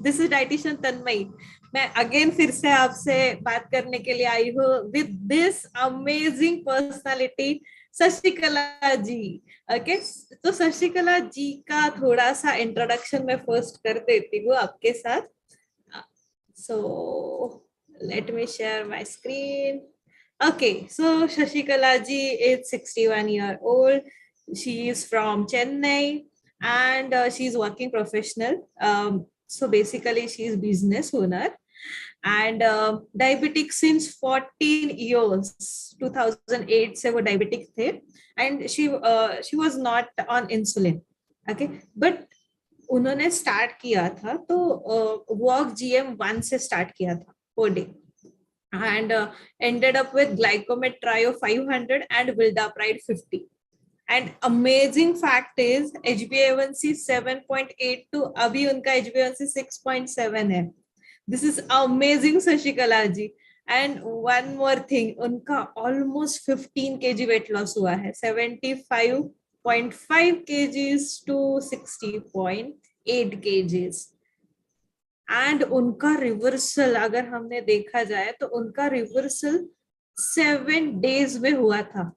This is dietitian Tanmayi. मैं again फिर से आपसे बात करने के लिए आई हूँ with this amazing personality Shashikala ji. Okay, तो शशिकला जी का थोड़ा सा इंट्रोडक्शन मैं फर्स्ट कर देती हूँ आपके साथ. So let me share my screen. Okay, so Shashikala ji is 61 year old. She is from Chennai and she is working professional. So basically she is business owner and diabetic since 14 years. 2008 से वो diabetic थे and she was not on insulin. Okay, but उन्होंने start किया था तो walk GM1 से start किया था per day and ended up with glycomet trio 500 and vildapride 50. And amazing fact is HbA1c 7.82, अभी उनका HbA1c 6.7 है. This is amazing Shashikala ji. And one more thing, उनका almost 15 kg weight loss हुआ है, 75.5 kgs to 60.8 kgs. And उनका reversal अगर हमने देखा जाए तो उनका रिवर्सल 7 days में हुआ था,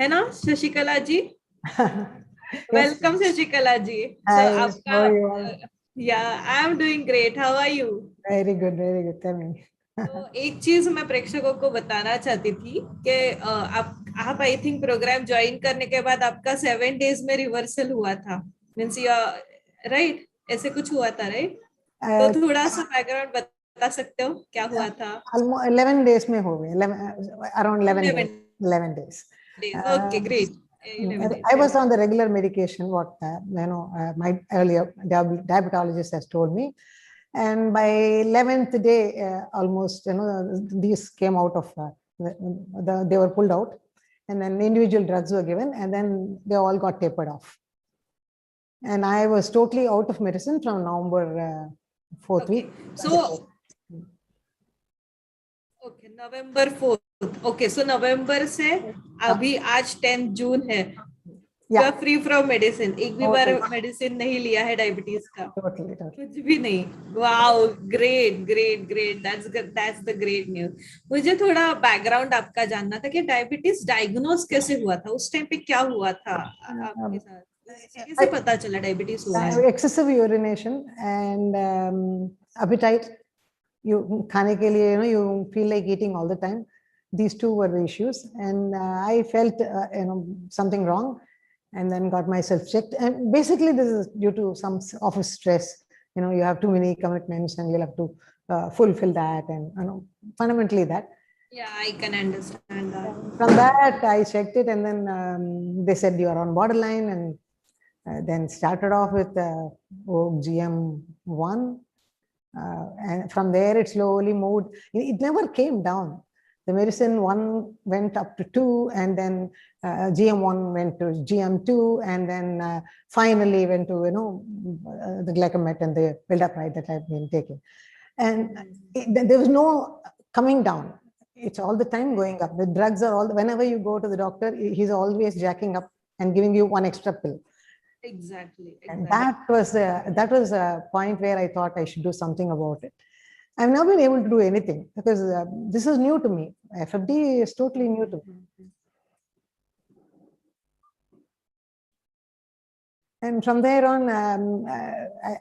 है ना Shashikala ji? Welcome Shashikala ji. Hi, so आपका how are you? I am doing great. How are you? Very good, very good. Tell me. तो एक चीज मैं प्रेक्षकों को बताना चाहती थी कि आप आई थिंक प्रोग्राम ज्वाइन करने के बाद आपका 7 days में रिवर्सल हुआ था, मीन्स यू राइट, ऐसे कुछ हुआ था राइट? तो थोड़ा सा बैकग्राउंड बता सकते हो क्या हुआ था? 11 days में हो गए, around 11 days. 11 days. Okay, great. I was on the regular medication, what my earlier diabetologist has told me, and by 11th day, almost these came out of they were pulled out, and then individual drugs were given, and then they all got tapered off. And I was totally out of medicine from November 4th week. So, okay, November 4th. Okay, so November से अभी आज 10th June है. You are free from medicine. एक भी बार medicine नहीं लिया है diabetes का? कुछ भी नहीं. Wow, great, great, great. That's the great news. मुझे थोड़ा बैकग्राउंड आपका जानना था कि डायबिटीज डायग्नोज कैसे हुआ था, उस टाइम पे क्या हुआ था आपके साथ, कैसे पता चला डायबिटीज हुआ है? Excessive urination and appetite. You खाने के लिए you feel like eating all the time. These two were the issues, and I felt something wrong, and then got myself checked. And basically, this is due to some office stress. You have too many commitments, and you'll have to fulfill that, and fundamentally that. Yeah, I can understand that. From that, I checked it, and then they said you are on borderline, and then started off with GM1. And from there, it slowly moved. It never came down. The medicine 1 went up to 2, and then GM1 went to GM2, and then finally went to the glycomet and the vildapride that I've been taking. And there was no coming down. It's all the time going up. The drugs are whenever you go to the doctor, he's always jacking up and giving you one extra pill. Exactly. And that was a point where I thought I should do something about it. I've never been able to do anything because this is new to me. FFD is totally new to me. And from there on,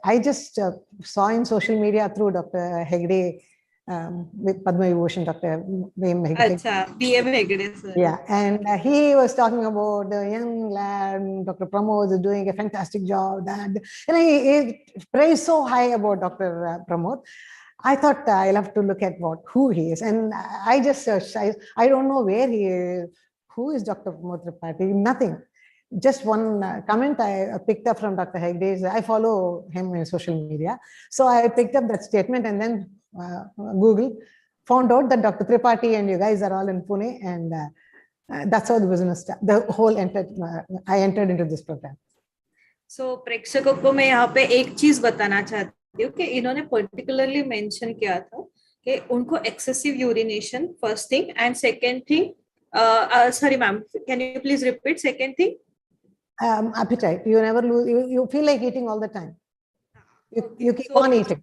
I just saw in social media through Dr. Hegde, with Padma Vibhushan, Dr. B.M. Hegde. B.M. Hegde, sir. Yeah, and he was talking about the young lad, Dr. Pramod is doing a fantastic job. And he praised so high about Dr. Pramod. I thought I'll have to look at who he is. And I just searched. I don't know where he is. Who is Dr. Pramod Tripathi? Nothing. Just one comment I picked up from Dr. Hegde. I follow him in social media. So I picked up that statement and then Google, found out that Dr. Tripathi and you guys are all in Pune. And that's how the business started. The whole I entered into this program. So प्रेक्षकों को मैं यहाँ पे एक चीज बताना चाहती हूँ कि इन्होंने particularly mention किया था कि उनको excessive urination first thing and second thing, sorry ma'am, can you please repeat second thing? Appetite. You never lose. You feel like eating all the time. You keep So on eating.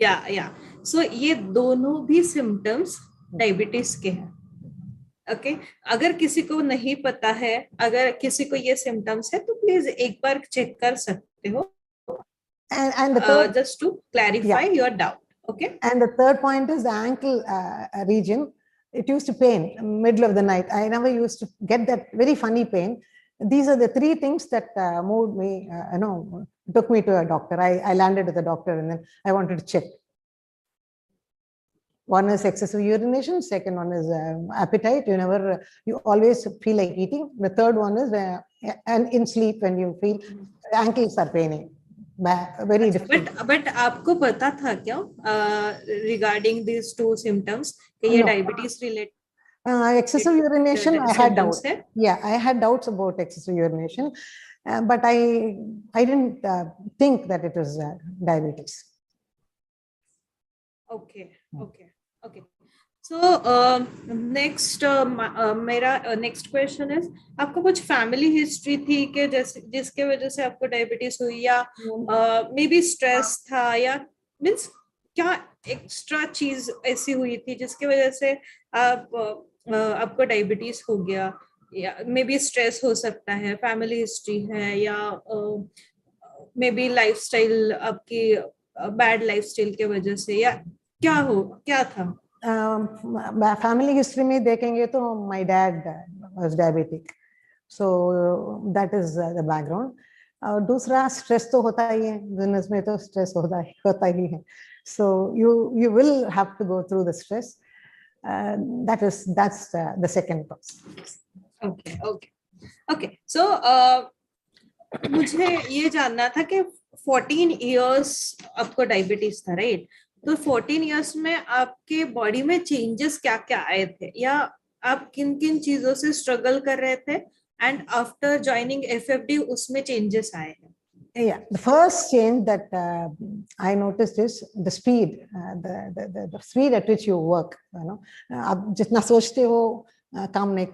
या सो ये दोनों भी symptoms diabetes के हैं. Okay अगर किसी को नहीं पता है, अगर किसी को ये सिम्टम्स है तो प्लीज एक बार चेक कर सकते हो, And the third, just to clarify your doubt. Okay. And the third point is the ankle region. It used to pain middle of the night. I never used to get that very funny pain. These are the three things that moved me, took me to a doctor. I landed with a doctor and then I wanted to check. One is excessive urination. Second one is appetite. You always feel like eating. The third one is and in sleep when you feel ankles are paining. Very different. But आपको पता था क्या regarding these two symptoms कि ये diabetes related? Excessive urination, I had doubts. Yeah, I had doubts about excessive urination, but I didn't think that it was diabetes. Okay. So next मेरा next question is आपको कुछ family history थी कि जिसके वजह से आपको diabetes हुई या maybe stress था या means क्या extra चीज ऐसी हुई थी जिसकी वजह से आपको diabetes हो गया, या maybe stress हो सकता है, family history है, या maybe lifestyle आपकी bad lifestyle के वजह से, या क्या था? Family history में देखेंगे तो my dad was diabetic, so that is the background. दूसरा stress तो होता ही है, business में तो stress होता ही है, so you will have to go through the stress. That's the second part. Okay. So मुझे ये जानना था कि 14 years आपको diabetes था, right? तो 14 years में आपके बॉडी में चेंजेस क्या क्या आए थे, या आप किन किन चीजों से स्ट्रगल कर रहे थे, एंड आफ्टर ज्वाइनिंग एफएफडी उसमें चेंजेस आए हैं? Yeah, the first change that I noticed is the speed, the speed at which you work. आप जितना सोचते हो काम नहीं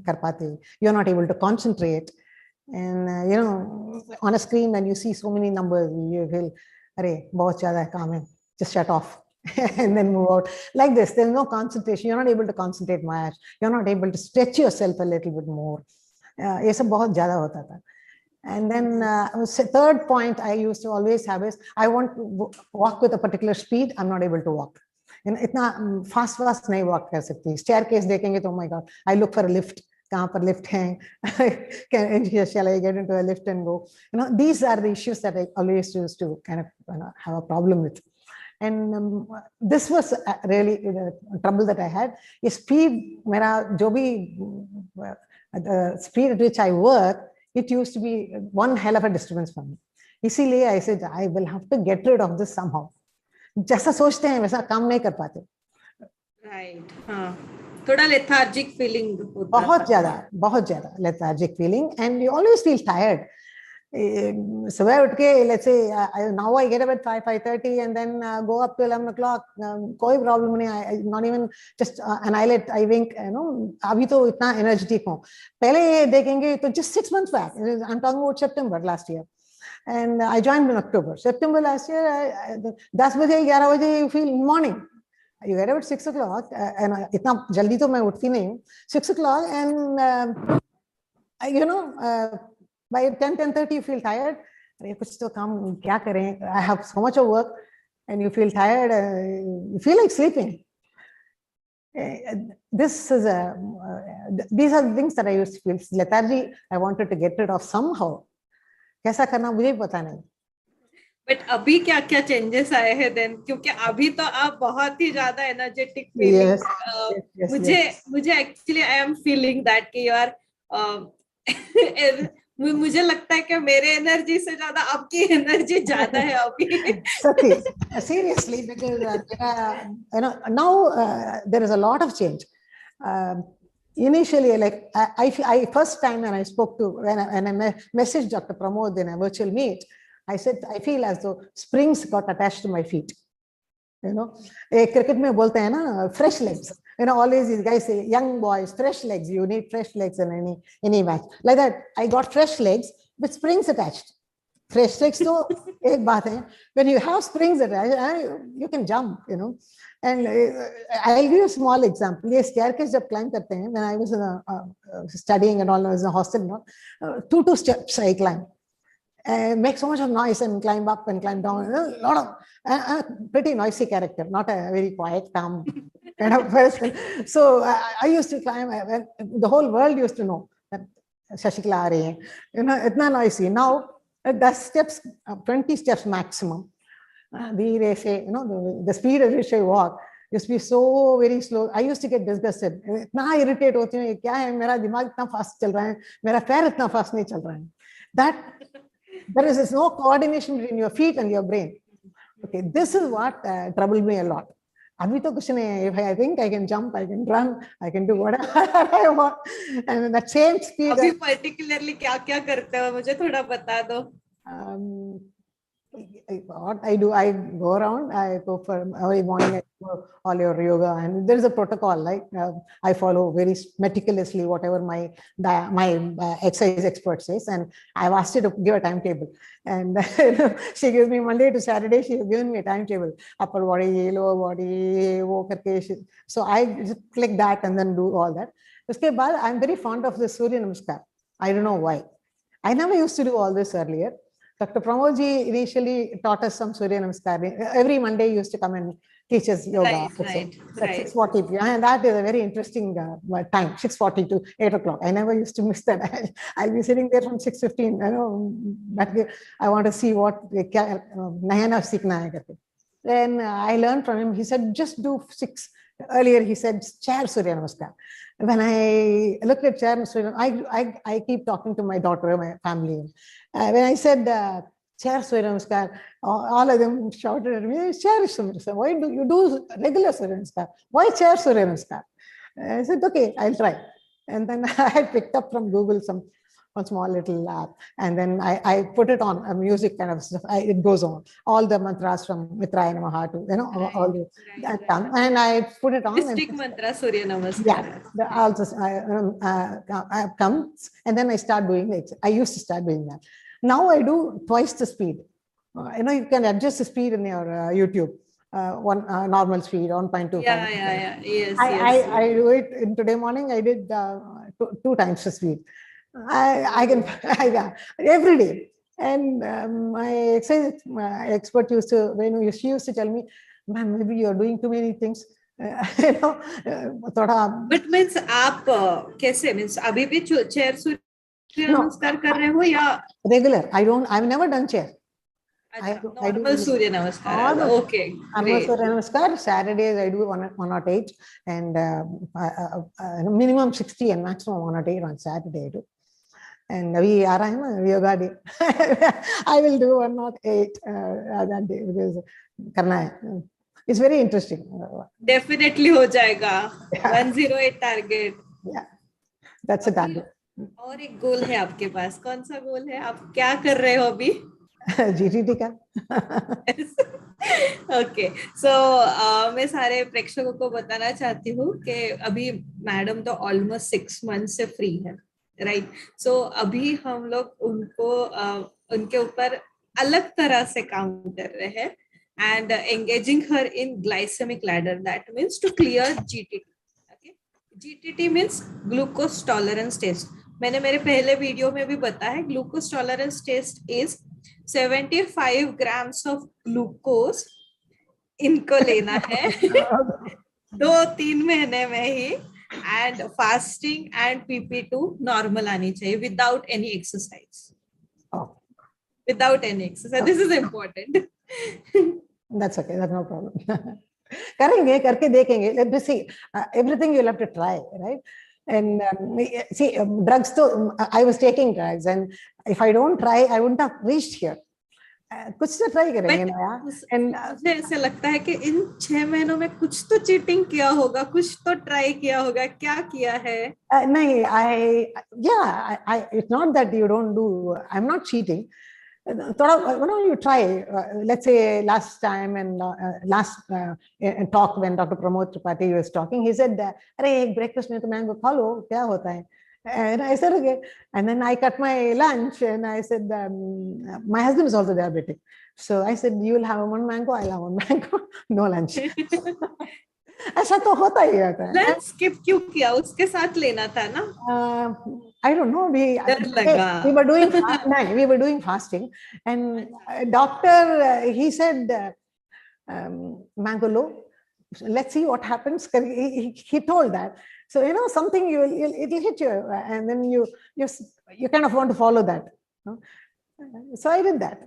कर पाते. You're not able to concentrate, and on a screen when you see so many numbers, you feel, अरे बहुत ज़्यादा काम है. Just shut off and then move out. Like this, there's no concentration. You're not able to concentrate much. You're not able to stretch yourself a little bit more. ये सब बहुत ज़्यादा होता था. And then third point I used to always have is I want to walk with a particular speed. I'm not able to walk. इतना fast नहीं walk कर सकती. Staircase देखेंगे तो oh my God, I look for a lift. कहाँ पर lift है? Shall I get into a lift and go? These are the issues that I always used to kind of have a problem with. And this was really the trouble that I had. Speed, the speed at which I work, it used to be one hell of a disturbance for me. इसीलिए I said I will have to get rid of this somehow. जैसा सोचते हैं वैसा काम नहीं कर पाते. Right. हाँ. थोड़ा lethargic feeling होता है. बहुत ज़्यादा lethargic feeling, and you always feel tired. सुबह उठ के let's say now I get up at 5:30 and then go up to 11 o'clock. कोई problem नहीं. Not even just an eyelid I wink. अभी तो इतना energetic हूँ. पहले ये देखेंगे तो just 6 months back. I'm talking about September last year, and I joined in October. September last year, 10 बजे 11 बजे you feel morning. You get up at 6 o'clock, and इतना जल्दी तो मैं उठती नहीं हूँ. 6 o'clock, and by 10:30 you feel tired. अरे कुछ तो काम क्या करें? I have so much of work, and you feel tired. You feel like sleeping. These are the things that I used to feel. Lethargy, I wanted to get rid of somehow. कैसा करना मुझे पता नहीं. But अभी क्या क्या changes आए हैं देन, क्योंकि अभी तो आप बहुत ही ज्यादा एनर्जेटिक फीलिंग. मुझे actually I am feeling that कि यू आर मुझे लगता है कि मेरे एनर्जी से ज्यादा आपकी एनर्जी ज्यादा है अभी. सच्ची, seriously, because now there is a lot of change. Initially, like I first time when I spoke to when I messaged Dr. Pramod in a virtual meet, I said I feel as though springs got attached to my feet. Cricket में बोलते हैं ना fresh legs. Always these guys say, young boys, fresh legs. You need fresh legs in any match. Like that, I got fresh legs with springs attached. fresh legs तो एक बात है. When you have springs, you can jump, you know. And I'll give you a small example. ये staircase जब climb करते हैं, when I was studying and all, I was in a hostel, no, two steps I climbed. Make so much of noise and climb up and climb down. A lot of pretty noisy character, not a very quiet, calm kind of person. So I used to climb. The whole world used to know that Sasikala आ रही है. You know, इतना noisy. Now the steps, 20 steps maximum. धीरे से, you know, the speed at which I walk used to be so very slow. I used to get disgusted. इतना irritate होती हूँ, क्या है, मेरा दिमाग इतना fast चल रहा है, मेरा पैर इतना fast नहीं चल रहा है. That there is no coordination between your feet and your brain. Okay, this is what troubled me a lot. अभी तो कुछ नहीं है. If I think I can jump, I can run, I can do whatever I want, and that same speed. अभी particularly क्या क्या करते हो, मुझे थोड़ा बता दो. What I do, I go around, I go for every morning, I do all your yoga, and there is a protocol, right? I follow very meticulously whatever my exercise expert says, and I've asked her to give a timetable, and she gives me Monday to Saturday. She has given me a timetable: upper body, lower body, wo karke. So I just click that and then do all that. Uske baad, I'm very fond of the Surya Namaskar. I don't know why. I never used to do all this earlier. Dr. Pramod ji initially taught us some Surya Namaskar. Every Monday he used to come and teach us yoga. Right. 6:40 p.m. And that is a very interesting time, 6:40 to 8 o'clock. I never used to miss that. I'll be sitting there from 6:15. I know, I want to see what Nayana Sikna hai. Then I learned from him. He said, just do 6. Earlier he said, chair Surya Namaskar. When I looked at chair Surya, I keep talking to my daughter, my family. When I said chair Surya Namaskar, all of them shouted at me, chair Surya Namaskar. Why do you do regular Surya Namaskar? Why chair Surya Namaskar? I said, okay, I'll try. And then I picked up from Google one small little app, and then I put it on a music kind of stuff. It goes on all the mantras from Mitraya Namaha to, you know, all the that come, and I put it on. Mystic mantra Surya Namaskar. Yeah, also comes, and then I start doing it. I used to start doing that. Now I do twice the speed. You know, you can adjust the speed in your YouTube. One normal speed, 1.25. Yes. I do it in today morning. I did 2 times the speed. I can every day. And my exercise expert used to, she used to tell me, "Ma'am, maybe you're doing too many things." You know, but means आप कैसे means अभी भी chair Surya Namaskar कर रहे हो या regular? I've never done chair. Normal Surya Namaskar. Okay. Normal Surya Namaskar. Saturdays I do 108 and minimum 60 and maximum 108 on Saturday I do. And we are yoga day. I will do 108 that day because karna hai. It's very interesting. Definitely हो जाएगा. 108 target. Yeah, that's a target. और एक गोल है आपके पास. कौन सा गोल है? आप क्या कर रहे हो अभी? GTT का. Okay, so मैं सारे प्रेक्षकों को बताना चाहती हूँ कि अभी मैडम तो almost 6 months से फ्री है, right? So अभी हम लोग उनको उनके ऊपर अलग तरह से काम कर रहे हैं and engaging her in glycemic ladder. That means to clear GTT. Okay, GTT means glucose tolerance test. मैंने मेरे पहले वीडियो में भी बताया है. Glucose tolerance test is 75 grams of glucose इनको लेना है 2-3 महीने में ही, and fasting and PP2 normal आनी चाहिए without any exercise. Without any exercise. This is important. That's okay. That's no problem. करेंगे, करके देखेंगे. Let me see. Everything you'll have to try, right? And see, drugs too, I was taking drugs, and if I don't try, I wouldn't have reached here. कुछ तो try करेंगे ना यार. मुझे ऐसे लगता है कि इन 6 महीनों में कुछ तो चीटिंग किया होगा, कुछ तो ट्राई किया होगा. क्या किया है? नहीं, it's not that you don't do. I'm not cheating. Why don't you try? Let's say last time and last talk when Dr. Pramod Tripathi was talking, he said, "अरे एक breakfast में तो mango खा लो, क्या होता है?" And I said, okay. And then I cut my lunch and I said, my husband is also diabetic. So I said, you will have one mango, I'll have one mango, no lunch. ऐसा तो होता ही रहता है. Lunch skip क्यों किया? उसके साथ लेना था ना. I don't know. डर लगा. We were doing fasting, and doctor he said mango low. Let's see what happens. He told that. So something it'll hit you, and then you kind of want to follow that. So I did that.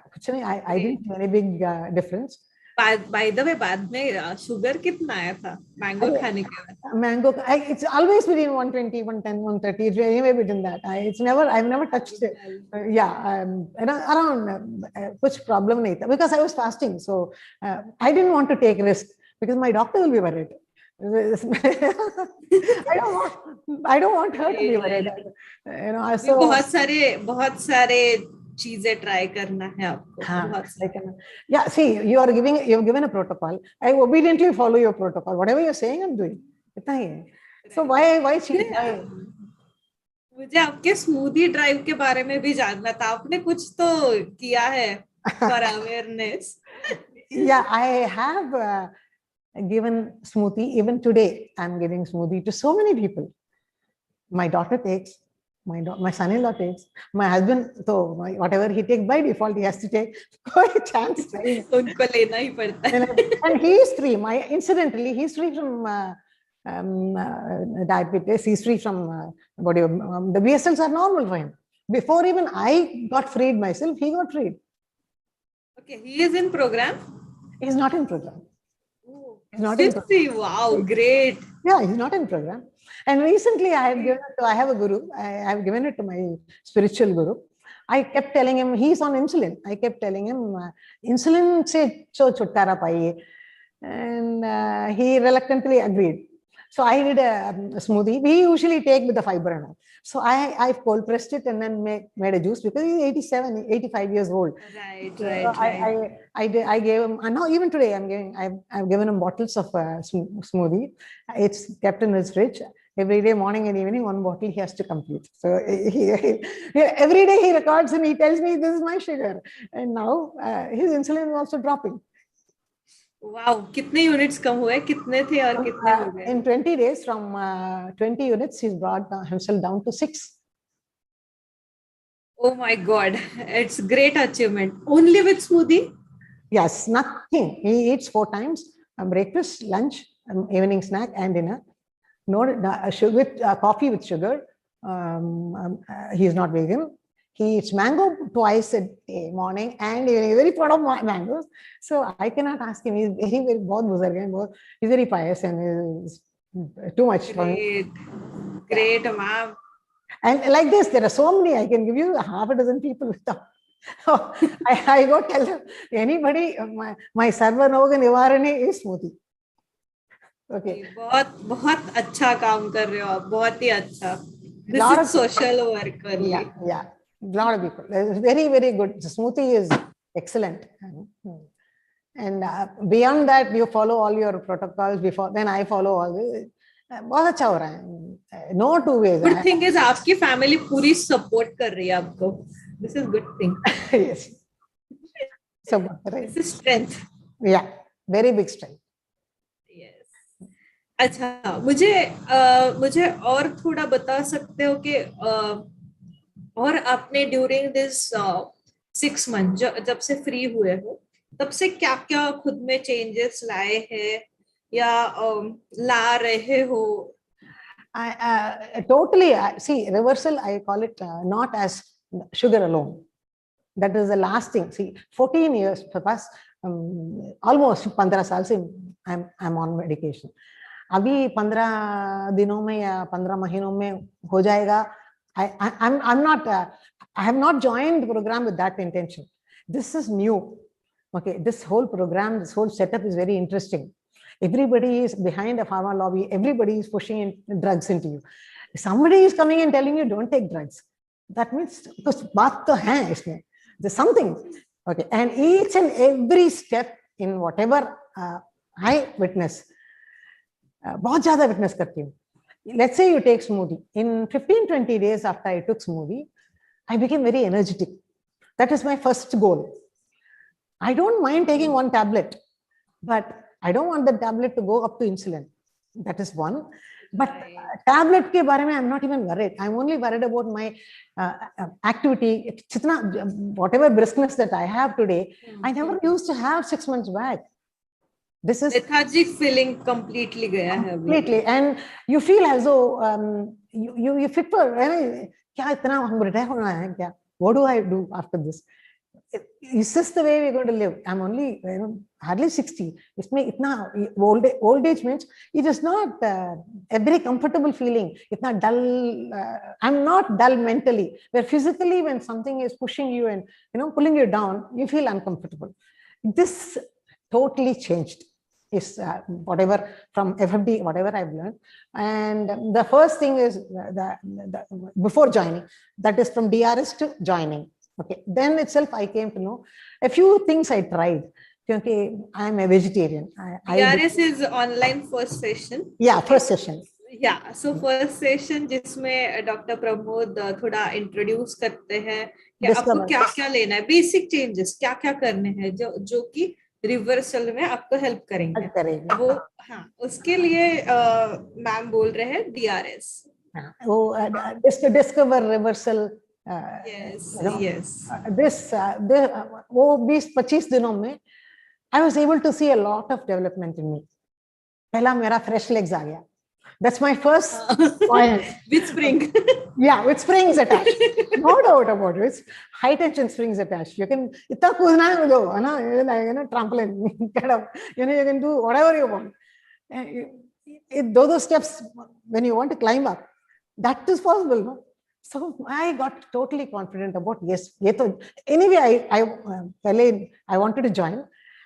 Actually, I didn't see any big difference. By the way, बाद में sugar कितना आया था mango खाने के बाद? Mango, it's always between 120, 110, 130. It's anyway between that. I've never touched it. Around कुछ problem नहीं था because I was fasting. So I didn't want to take risk because my doctor will be worried. I don't want her to be worried. So बहुत सारे चीजें try करना है आपको. Yeah, see, you've given a protocol. I obediently follow your protocol. Whatever you're saying, I'm doing. इतना ही है. So why cheat? मुझे आपके स्मूदी ड्राइव के बारे में भी जानना था. आपने कुछ तो किया है for awareness. Yeah, I have given smoothie. Even today, I'm giving smoothie to so many people. My daughter takes. My son-in-law takes. My husband, so whatever he takes by default, he has to take. कोई chance नहीं. उनको लेना ही पड़ता है. And he is free. Incidentally, he's free from diabetes. He's free from the BSLs are normal for him. Before even I got freed myself, he got freed. Okay, he is in program. He's not in program. Oh, he's not in program. Wow, great. Yeah, he's not in program. And recently I have a guru. I have given it to my spiritual guru. I kept telling him, he's on insulin. I kept telling him, insulin se chutkara paiye. And he reluctantly agreed. So I did a smoothie. We usually take with the fiber and all. So I cold pressed it and then made a juice because he's 87, 85 years old. Right. I gave him, and now even today I've given him bottles of smoothie. It's kept in his fridge. Every day, morning and evening, one bottle he has to complete. So every day he records and he tells me, this is my sugar. And now his insulin is also dropping. Wow, कितने units कम हुए? कितने थे और कितने हो गए? In 20 days, from 20 units, he's brought himself down to 6. Oh my God, it's great achievement. Only with smoothie? Yes, nothing. He eats 4 times: breakfast, lunch, evening snack, and dinner. No sugar with coffee with sugar. He's not vegan. He eats mango twice a day, morning and evening. He's very fond of mangoes. So I cannot ask him. He's very बहुत बुजुर्ग है. He's very pious and is too much for me. Great, ma'am. And like this, there are so many. I can give you half a dozen people. I go tell them, anybody, my सर्वरोग निवारणी is smoothie. Okay. बहुत अच्छा काम कर रहे हो आप. बहुत ही अच्छा. This is social work only. Yeah. A lot of people. It's very, very good. The smoothie is excellent. And beyond that, you follow all your protocols before. Then I follow all this. बहुत अच्छा हो रहा है. No two ways. Good thing is आपकी family पूरी support कर रही है आपको. This is good thing. Yes. So this is strength. Yeah, very big strength. Yes. अच्छा, मुझे और थोड़ा बता सकते हो कि और आपने ड्यूरिंग दिस 6 months जब से फ्री हुए हो, तब से क्या क्या खुद में चेंजेस लाए हैं या ला रहे हो? Totally. See, reversal, I call it not as sugar alone. That is the last thing. See, 14 years for past almost 15 साल से I'm on medication. अभी 15 दिनों में या 15 महीनों में हो जाएगा. I'm not. I have not joined the program with that intention. This is new. Okay, this whole program, this whole setup is very interesting. Everybody is behind a pharma lobby. Everybody is pushing drugs into you. Somebody is coming and telling you don't take drugs. That means because बात तो है इसमें. There's something. Okay, and each and every step in whatever I witness, बहुत ज़्यादा witness करती हूँ. let's say you take smoothie. In 15-20 days after I took smoothie, I became very energetic. That is my first goal. I don't mind taking one tablet, but I don't want the tablet to go up to insulin. That is one. But tablet ke bare mein, I'm not even worried. I'm only worried about my activity. Whatever briskness that I have today, I never used to have 6 months back. This is lethargic feeling completely gaya hai completely, and you feel as though you fit for kya itna hum retire hona hai kya? What do I do after this? Is this the way we're going to live? I'm only hardly 60. Isme itna old age means it is not a very comfortable feeling. Itna dull. I'm not dull mentally. Where physically, when something is pushing you and pulling you down, you feel uncomfortable. This totally changed. Is whatever from FFD, whatever I've learned. And the first thing is before joining, that is from DRS to joining. Okay, then itself I came to know a few things I tried. Okay, I'm a vegetarian. DRS is online first session. Yeah, first session. Yeah, so first session जिसमें doctor Pramod थोड़ा introduce करते हैं कि आपको क्या क्या लेना है, बेसिक चेंजेस क्या क्या करने हैं जो कि रिवर्सल में आपको हेल्प करेंगे वो. हाँ, उसके लिए मैम बोल रहे हैं DRS. वो डिस्कवर रिवर्सल. Yes. वो 20-25 दिनों में I was able to see a lot of development in me. पहला मेरा fresh legs आ गया. That's my first point. With spring. Yeah, with springs attached. No doubt about it. It's high tension springs attached. You can itna kudna hai mujhe, like trampoline. Get up. You can do whatever you want. Those steps when you want to climb up, that is possible. No? So I got totally confident about yes. Anyway, I wanted to join,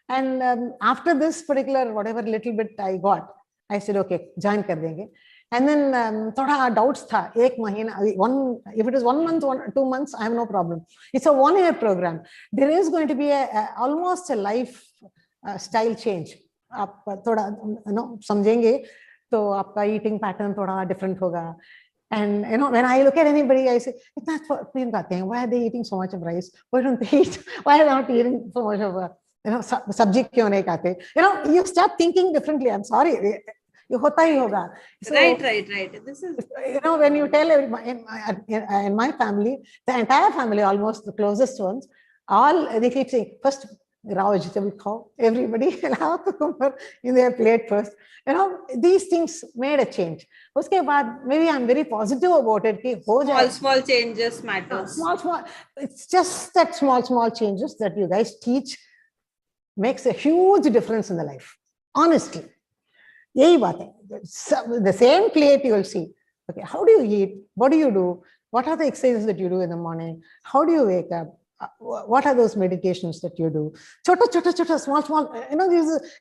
and after this particular whatever little bit I got, I said okay, join kar denge. And then thoda doubts tha. If it is 1 month, 2 months, I have no problem. It's a 1-year program. There is going to be almost a life style change. आप थोड़ा समझेंगे तो आपका eating pattern थोड़ा different होगा. And when I look at anybody, I say, why are they eating so much of rice? Why don't they eat? Why are they not eating so much of sabji kyun nahi khate? You start thinking differently. I'm sorry. Hota hi hoga. So, right. This is when you tell in my family, the entire family, almost the closest ones, all they keep saying first raw vegetable khao. Everybody will have cucumber in their plate first. These things made a change. Uske baad, maybe I'm very positive about it. Ki small changes matter. Small. It's just that small changes that you guys teach makes a huge difference in the life. Honestly. The same plate you will see. Okay, how do you eat? What do you do? What are the exercises that you do in the morning? How do you wake up? What are those meditations that you do? Chota, small.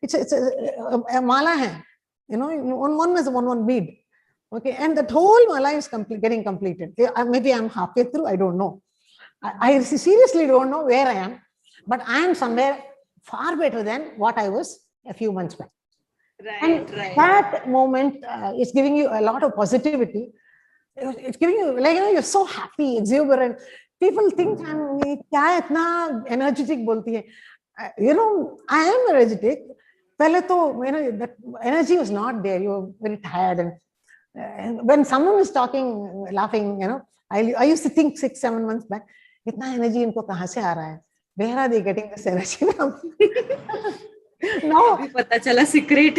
It's a mala hai. One is one bead. Okay, and that whole mala is getting completed. Maybe I'm halfway through. I don't know. I seriously don't know where I am, but I am somewhere far better than what I was a few months back. Right. That moment is giving you a lot of positivity. It's giving you, you're so happy, exuberant. People think I'm energetic. I am energetic. That energy was not there. You were very tired. And when someone is talking, laughing, I used to think 6-7 months back, itna energy inko kahan se aa raha hai? Where are they getting this energy from? No. पता चला secret.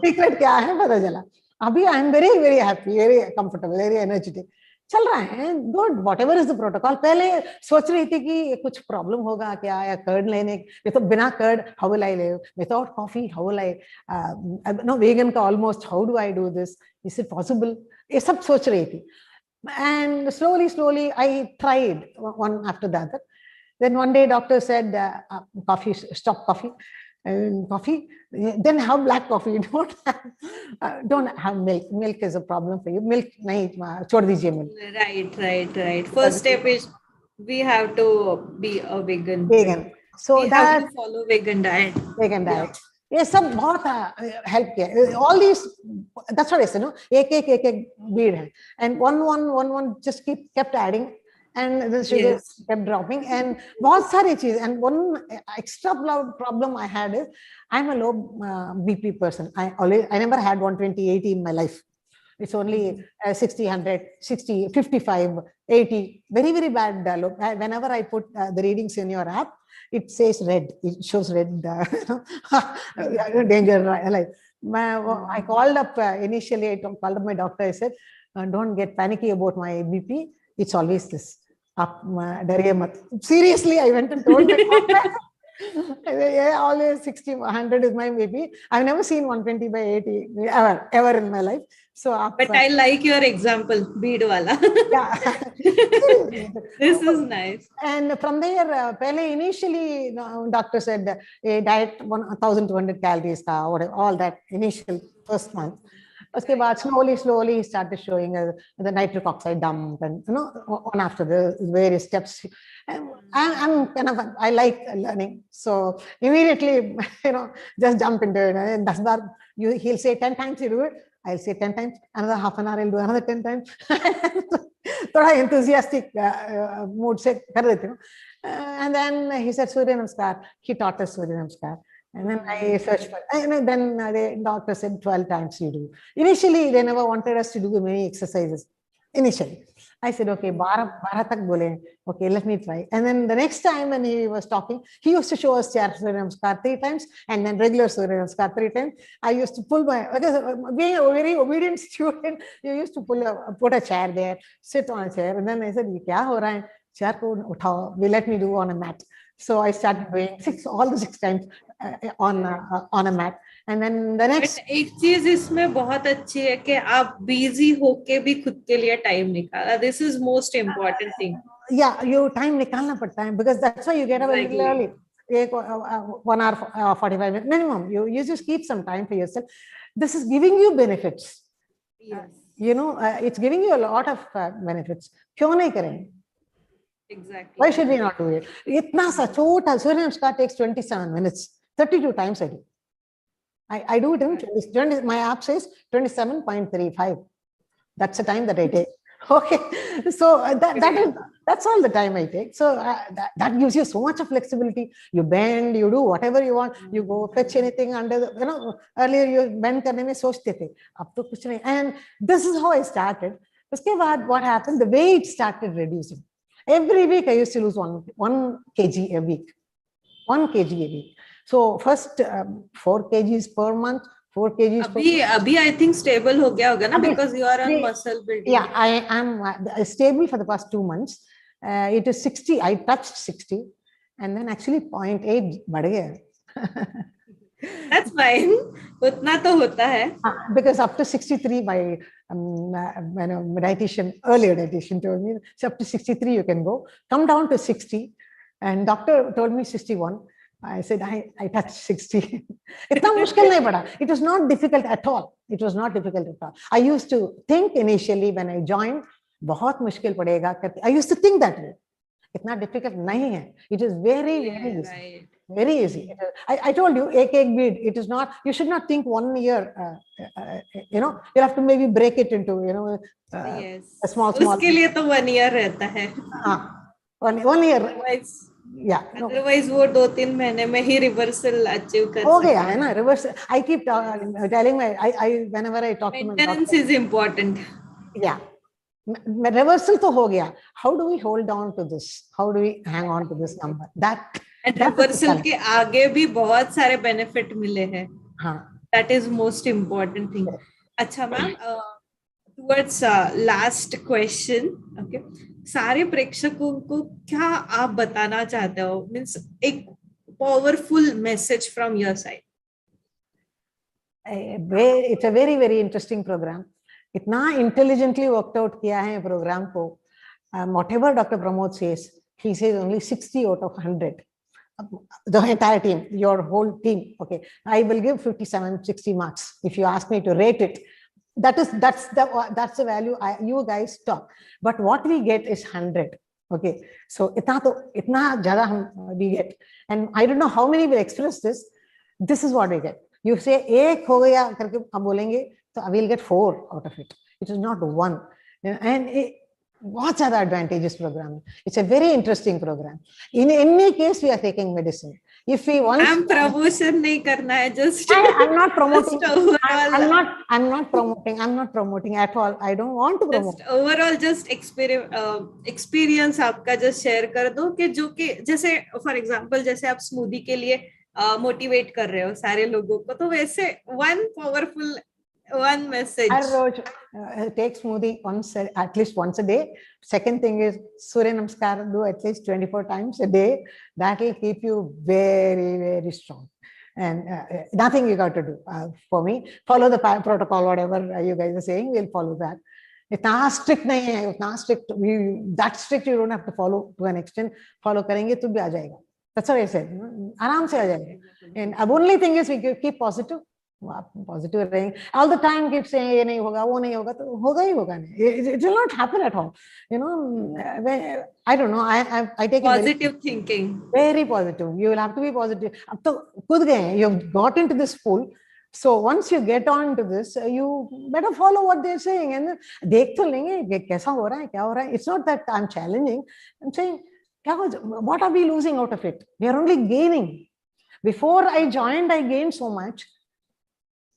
Secret क्या है पता चला. अभी I am very, very happy, very comfortable, very energetic. चल रहा है. Good. Whatever is the protocol. पहले सोच रही थी कि कुछ problem होगा क्या या curd लेने. ये तो बिना curd how will I live? Without coffee how will I? Vegan का almost how do I do this? Is it possible? ये सब सोच रही थी. And slowly I tried one after the other. Then one day doctor said coffee, stop coffee. Coffee, then have black coffee. Don't have milk. Milk is a problem for you. Milk, nahi, chhod dijiye milk. Right. First step is we have to be a vegan. So we have to follow vegan diet. Vegan diet. ये सब बहुत help किया. All these, that's what I said, no? एक bead है, and one just kept adding, and the sugar Yes. kept dropping, and बहुत सारी चीज. And one extra problem I had is I'm a low BP person. I never had 120/80 in my life. It's only 60, 100, 60, 55, 80. Very, very bad. Whenever I put the readings in your app, it says red. It shows red. Danger. Like, I called up initially. I called up my doctor. I said, "Don't get panicky about my BP. It's always this. Up, डरिए मत." Seriously, I went and told my doctor. Yeah, always 60, 100 is my BP. I've never seen 120/80 ever in my life. So, but I like your example, bead wala. Yeah. This is nice. And from there, initially, doctor said diet 1,200 calories, all that initial first month. उसके बाद slowly he started showing the nitric oxide dump, and one after the various steps. I'm kind of, I like learning, so immediately just jump into it. And he'll say 10 times you do it, I'll say 10 times, another half an hour I'll do another 10 times. थोड़ा enthusiastic mood से कर देती हूँ. And then he said Surya Namaskar. He taught us Surya Namaskar. And then I searched for, and then the doctor said 12 times you do. Initially, they never wanted us to do many exercises. Initially, I said, okay, 12 tak bole. Okay, let me try. And then the next time when he was talking, he used to show us Surya Namaskar 3 times, and then regular Surya Namaskar 3 times. I used to pull because being a very obedient student, you used to put a chair there, sit on a chair, and then I said, "Ye kya ho raha hai? Chair ko uthao." Will let me do on a mat. So I started doing all the 6 times on a mat. And then the next. But एक चीज इसमें बहुत अच्छी है कि आप busy होके भी खुद के लिए टाइम निकाला. This is most important thing. Yeah, you time निकालना पड़ता है, because that's why you get up a little early. 1 hour 45 minutes minimum. You just keep some time for yourself. This is giving you benefits. Yes. It's giving you a lot of benefits. क्यों नहीं करें? Exactly. Why should we not do it? इतना सा छोटा Surya Namaskar takes 27 minutes. 32 times I do. I do it in 20, my app says 27.35. That's the time that I take. Okay, so that's all the time I take. So that gives you so much of flexibility. You bend, you do whatever you want. You go fetch anything under the, earlier you bend karne mein sochte the. Ab to kuch nahi. And this is how I started. Uske baad what happened? The weight started reducing. Every week I used to lose 1 kg a week. 1 kg a week. So first 4 kgs per month, 4 kgs per month. Abhi I think stable ho gaya hoga na, because you are on muscle building. Yeah, I am stable for the past 2 months. It is 60. I touched 60, and then actually 0.8 बढ़ गया. That's fine. उतना तो होता है. Because up to 63, my earlier dietitian told me, so up to 63 you can go. Come down to 60, and doctor told me 61. I said, I touched 60. इतना मुश्किल नहीं पड़ा. It was not difficult at all. It was not difficult at all. I used to think initially when I joined, बहुत मुश्किल पड़ेगा. I used to think that way. इतना difficult नहीं है. It is very, very easy. Right. Very easy. I told you, एक bead. It is not. You should not think 1 year. You'll have to maybe break it into yes. a small. उसके लिए तो 1 year रहता है. one year. Yeah. Otherwise, वो 2-3 महीने में ही reversal achieve कर. हो गया है ना reversal. I keep telling whenever I talk to my doctor. Maintenance is important. Yeah. Reversal तो हो गया. How do we hold on to this? How do we hang on to this number? And reversal के आगे भी बहुत सारे benefit मिले हैं. हाँ. That is most important thing. अच्छा ma'am, towards last question, okay. सारे प्रेक्षकों को क्या आप बताना चाहते हो? Means एक powerful message from your side. It's a very, very interesting program. इतना intelligently worked out किया है program को. Whatever Dr. Pramod says, he says only 60 out of 100. The entire team, your whole team. Okay, I will give 57, 60 marks. If you ask me to rate it, that's the value you guys talk. But what we get is 100. Okay, so itna zyada we get, and I don't know how many will express this. This is what we get. You say एक हो गया करके हम बोलेंगे तो I will get 4 out of it. It is not 1. And बहुत ज़्यादा advantageous program. It's a very interesting program. In any case, we are taking medicine. If we want, I'm promotion नहीं करना है, just I'm not promoting. just overall, I'm not promoting. I'm not promoting at all. I don't want to promote. just overall just experience आपका just share कर दो कि जो कि जैसे for example जैसे आप स्मूदी के लिए मोटिवेट कर रहे हो सारे लोगों को, तो वैसे one powerful one message. Her rose take smoothie at least once a day. Second thing is Surya Namaskar, do at least 24 times a day. That will keep you very, very strong. And nothing you got to do. For me, follow the protocol, whatever you guys are saying, we'll follow that. इतना strict नहीं है, उतना strict, that strict you don't have to follow to an extent. Follow करेंगे तो भी आ जाएगा. That's what I said. आराम से आ जाएगा. And the only thing is we keep positive. Positive रहेंगे. All the time keep saying ये नहीं होगा, वो नहीं होगा, तो होगा ही होगा नहीं. It will not happen at all. You know, I don't know. I take positive thinking. Very positive. You will have to be positive. अब तो कूद गए. You've got into this pool. So once you get on to this, you better follow what they're saying. And देख तो लेंगे कैसा हो रहा है, क्या हो रहा है. It's not that I'm challenging. I'm saying, what are we losing out of it? We are only gaining. Before I joined, I gained so much.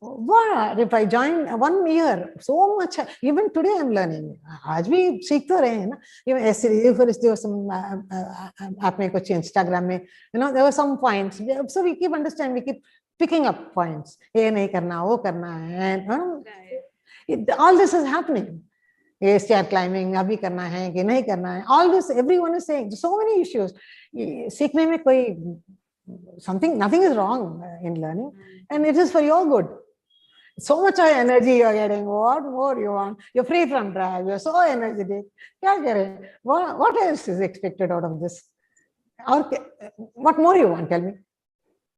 What if I joined 1 year? So much. Even today I'm learning. आज भी सीख तो रहे हैं ना. Even if there was some आपने कुछ Instagram में, you know, there were some points. So we keep understanding. We keep picking up points. ये नहीं करना, वो करना है. And all this is happening. ये stair climbing अभी करना है कि नहीं करना है. All this everyone is saying. So many issues. सीखने में कोई nothing is wrong in learning, and it is for your good. So much of energy you are getting. What more you want? You're free from drive. You're so energetic. What else is expected out of this? Or what more you want? Tell me.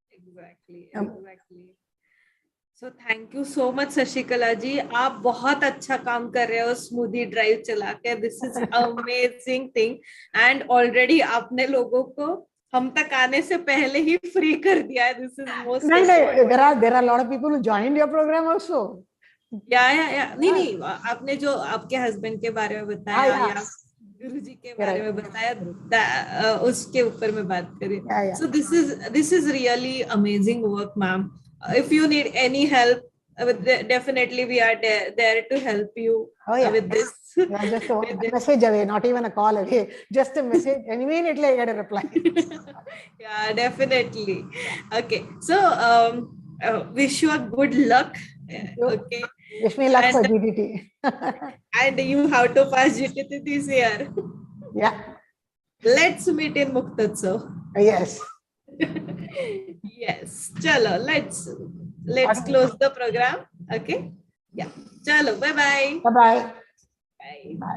Exactly. So thank you so much, Sasikala ji. आप बहुत अच्छा काम कर रहे हो smoothie drive चला के. This is amazing thing. And already आपने लोगों को हम तक आने से पहले ही फ्री कर दिया है. This is most नहीं, there are a lot of people who joined your program also. या नहीं आपने जो आपके हस्बैंड के बारे में बताया या गुरुजी के बारे में बताया, उसके ऊपर मैं बात करी. So this is really amazing work, ma'am. If you need any help, definitely we are there to help you with this. Just a message away, not even a call away. Just a message, and immediately I get a reply. Yeah, definitely. Okay, so wish you a good luck. Okay. Wish me luck for GTT. And you have to pass GTT this year. Yeah. Let's meet in Muktotsav. Yes. Yes. Chalo, let's close the program. Okay. Yeah. Chalo. Bye-bye. Bye-bye. Bye. Bye.